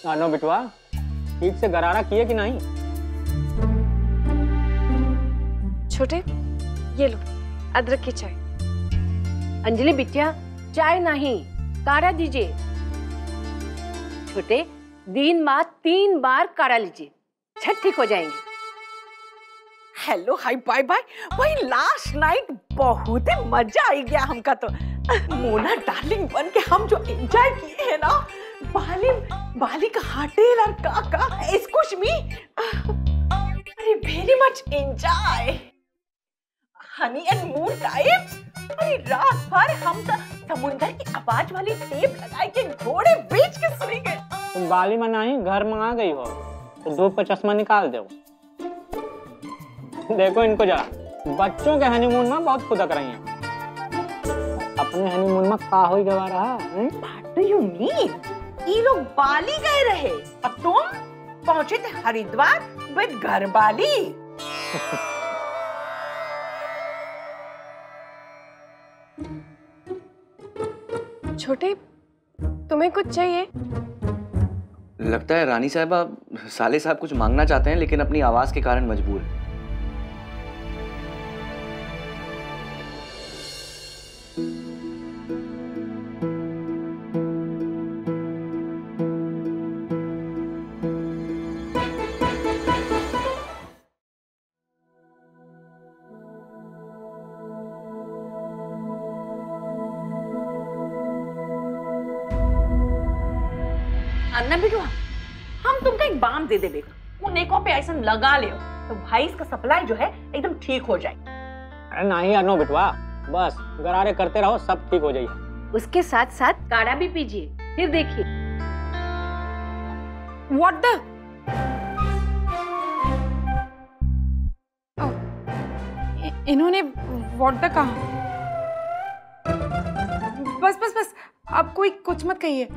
No बिटवा, ठीक से गरारा किए कि नहीं? छोटे, ये लो अदरक की चाय। अंजलि बिटिया, चाय नहीं, काढ़ा दीजिए। छोटे, दिन बाद 3 बार काढ़ा लीजिए, झट ठीक हो जाएंगे। हेलो, हाय, बाय बाय। भाई लास्ट नाइट बहुत ही मजा आई गया हमका तो। मोना डार्लिंग बन के हम जो एंजॉय किए हैं ना, बाली का होटल और काका, एक्सक्यूज मी, अरे very much enjoy, honey and moon type. अरे रात भर हम तो समुंदर की आवाज वाली टेप लगाए के घोड़े बेच के सुनेंगे। तुम बाली में नहीं घर में आ गई हो तो धूप पर चश्मा निकाल दो। देखो इनको जरा, बच्चों के हनीमून में बहुत खुदक रही हैं। अपने हनीमून में का हो गवा रहा है? What do you mean? ये लोग बाली गए रहे और तुम पहुंचे थे हरिद्वार विद घर बाली। छोटे, तुम्हें कुछ चाहिए? लगता है रानी साहबा साले साहब कुछ मांगना चाहते हैं लेकिन अपनी आवाज के कारण मजबूर है। अन्ना बिटुआ, हम तुमको एक बाम दे देबे, उन नेकों पे ऐसा लगा ले तो भाई इसका सप्लाई जो है एकदम ठीक हो जाए। अरे नहीं अनो बिटवा, बस गरारे करते रहो, सब ठीक हो जाएगा। उसके साथ साथ काढ़ा भी पीजिए, फिर देखिए। What the? इन्होंने what the कहा? बस बस बस, अब कोई कुछ मत कहिए,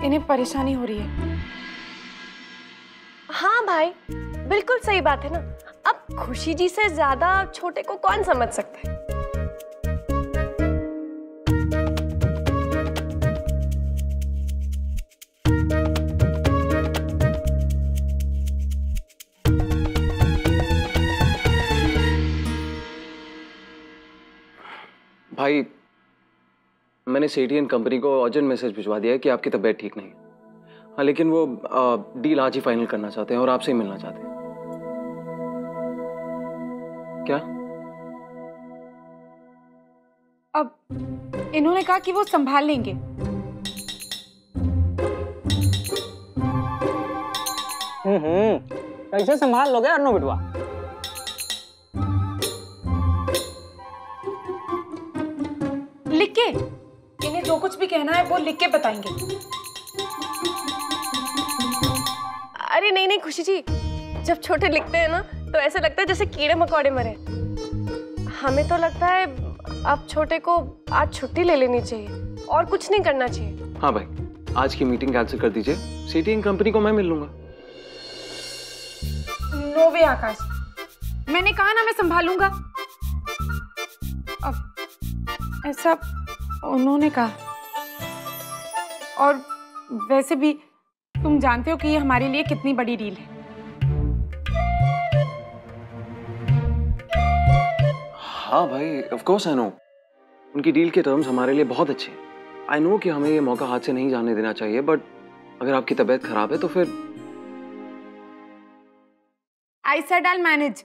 इन्हें परेशानी हो रही है। हाँ भाई, बिल्कुल सही बात है ना। अब खुशी जी से ज्यादा छोटे को कौन समझ सकता है? भाई, मैंने सेठियन कंपनी को अर्जेंट मैसेज भिजवा दिया है कि आपकी तबीयत ठीक नहीं है। हाँ, लेकिन वो डील आज ही फाइनल करना चाहते हैं और आपसे ही मिलना चाहते हैं। क्या? अब इन्होंने कहा कि वो संभाल लेंगे। कैसे संभाल लोगे अनु बिटवा? लिख के, इन्हें जो कुछ भी कहना है वो लिख के बताएंगे। अरे नहीं नहीं खुशी जी, जब छोटे लिखते हैं ना तो ऐसा लगता है जैसे कीड़े मकोड़े मरे। हमें तो लगता है अब छोटे को आज छुट्टी ले लेनी चाहिए और कुछ नहीं करना चाहिए। हाँ भाई, आज की मीटिंग कैंसिल कर दीजिए, सेठियन कंपनी को मैं मिल लूंगा। नो वे आकाश, मैंने कहा ना मैं संभालूंगा। अब ऐसा उन्होंने कहा, और वैसे भी तुम जानते हो कि ये हमारे लिए कितनी बड़ी डील है। हाँ भाई, ऑफ कोर्स आई नो, उनकी डील के टर्म्स हमारे लिए बहुत अच्छे हैं। आई नो कि हमें ये मौका हाथ से नहीं जाने देना चाहिए, बट अगर आपकी तबीयत खराब है तो फिर I said I'll manage.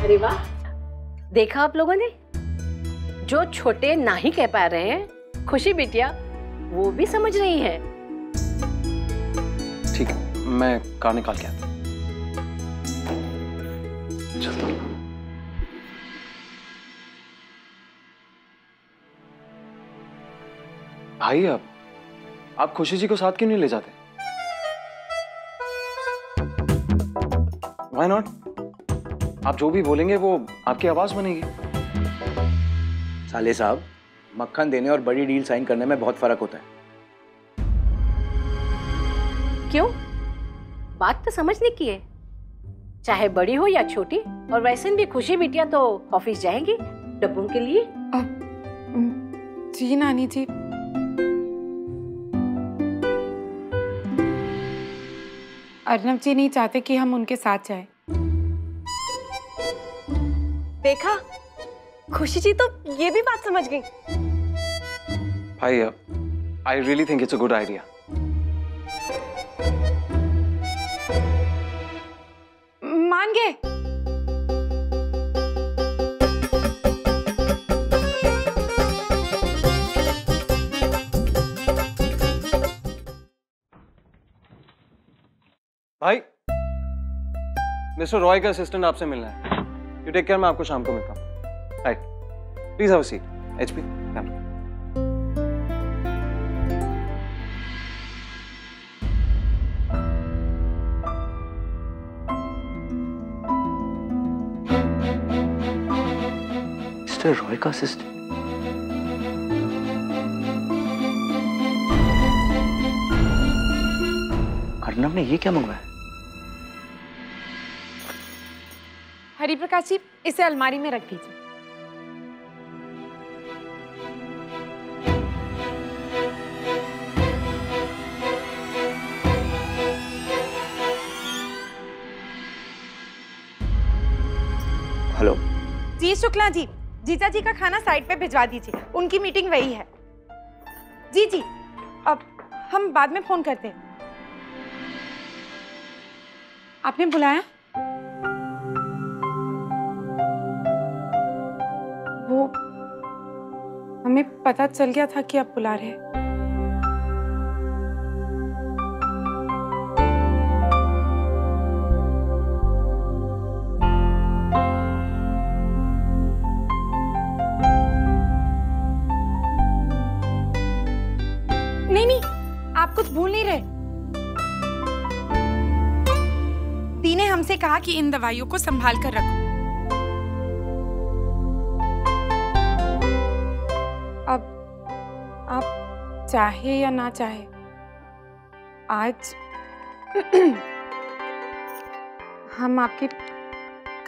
अरे वाह, देखा आप लोगों ने, जो छोटे ना ही कह पा रहे हैं, खुशी बिटिया वो भी समझ रही है। ठीक है, मैं कार निकाल के आता हूं। चलता हूं। भाई, आप खुशी जी को साथ क्यों नहीं ले जाते? Why not? आप जो भी बोलेंगे वो आपकी आवाज बनेगी। साले साहब, मक्खन देने और बड़ी डील साइन करने में बहुत फर्क होता है। क्यों? बात तो समझने की है, चाहे बड़ी हो या छोटी। और वैसे भी खुशी बिटिया तो ऑफिस जाएंगी डब्बों के लिए। जी नानी जी, अर्नब जी नहीं चाहते कि हम उनके साथ जाएं। देखा, खुशी जी तो ये भी बात समझ गई। भाई I really think it's a good idea. मान गए। भाई, मिस्टर रॉय का असिस्टेंट आपसे मिलना है। यू टेक केयर, मैं आपको शाम को मिलता हूँ। Right, please have a seat. HP camera. Mister Roy का असिस्टेंट? अर्नब ने ये क्या मंगवाया? हरिप्रकाश जी, इसे अलमारी में रख दीजिए। हेलो जी शुक्ला जी, जीजा जी का खाना साइड पे भिजवा दीजिए, उनकी मीटिंग वही है। जी जी, अब हम बाद में फोन करते हैं। आपने बुलाया? वो हमें पता चल गया था कि आप बुला रहे हैं। नहीं नहीं, आप कुछ भूल नहीं रहे। दी ने हमसे कहा कि इन दवाइयों को संभाल कर रखो। अब आप चाहे या ना चाहे, आज हम आपके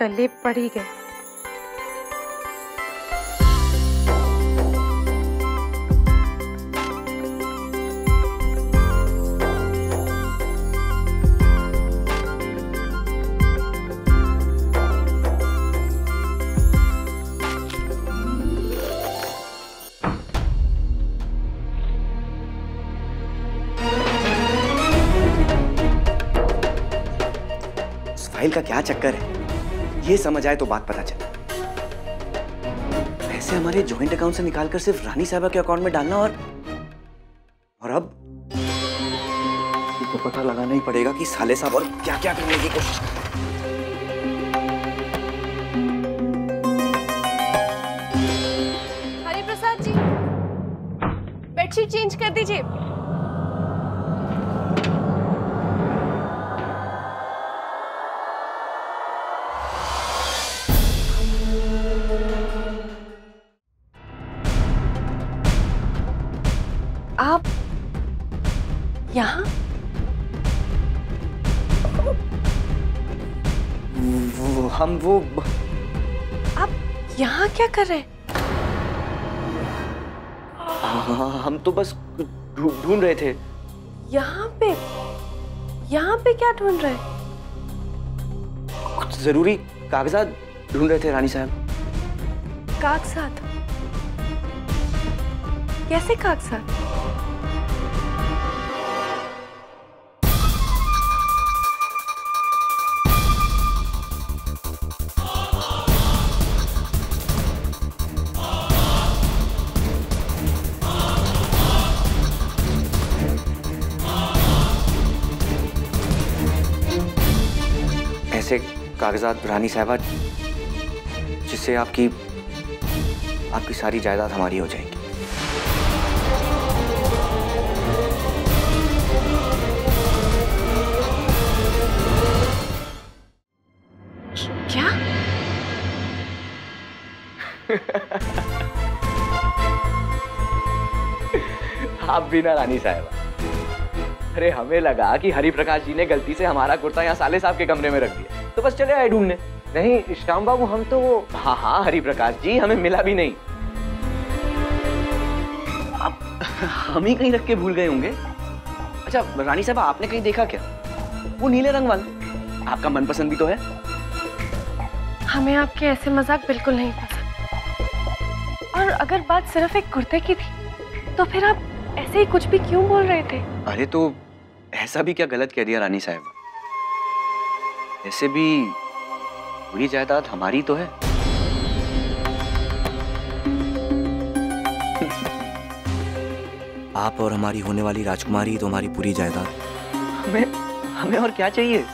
गले पड़ ही गए। फाइल का क्या चक्कर है, ये समझ आए तो बात पता चले। पैसे हमारे जॉइंट अकाउंट से निकालकर सिर्फ रानी साहबा के अकाउंट में डालना, और अब ये तो पता लगाना ही पड़ेगा कि साले साहब और क्या क्या करने की कोशिश कर रहे हैं। हरिप्रसाद जी, बेडशीट चेंज कर दीजिए। आप यहाँ? वो आप यहाँ क्या कर रहे हैं? हम तो बस ढूंढ रहे थे। यहाँ पे क्या ढूंढ रहे हैं? कुछ जरूरी कागजात ढूंढ रहे थे रानी साहब। कागजात? कैसे कागजात? ऐसे कागजात रानी साहबा जिससे आपकी सारी जायदाद हमारी हो जाएगी। क्या? आप भी ना रानी साहबा। अरे हमें लगा कि हरिप्रकाश जी ने गलती से हमारा कुर्ता यहाँ साले साहब के कमरे में रख दिया, तो बस चले आए ढूंढने। नहीं श्याम बाबू, हम तो वो हाँ हरिप्रकाश जी, हमें मिला भी नहीं। हम ही कहीं रख के भूल गए होंगे। अच्छा रानी साहब, आपने कहीं देखा क्या वो नीले रंग वाला? आपका मनपसंद भी तो है। हमें आपके ऐसे मजाक बिल्कुल नहीं पसंद। और अगर बात सिर्फ एक कुर्ते की थी तो फिर आप ऐसे ही कुछ भी क्यों बोल रहे थे? अरे तो ऐसा भी क्या गलत कह दिया रानी साहब? ऐसे भी पूरी जायदाद हमारी तो है। आप और हमारी होने वाली राजकुमारी तो हमारी पूरी जायदाद। हमें हमें और क्या चाहिए?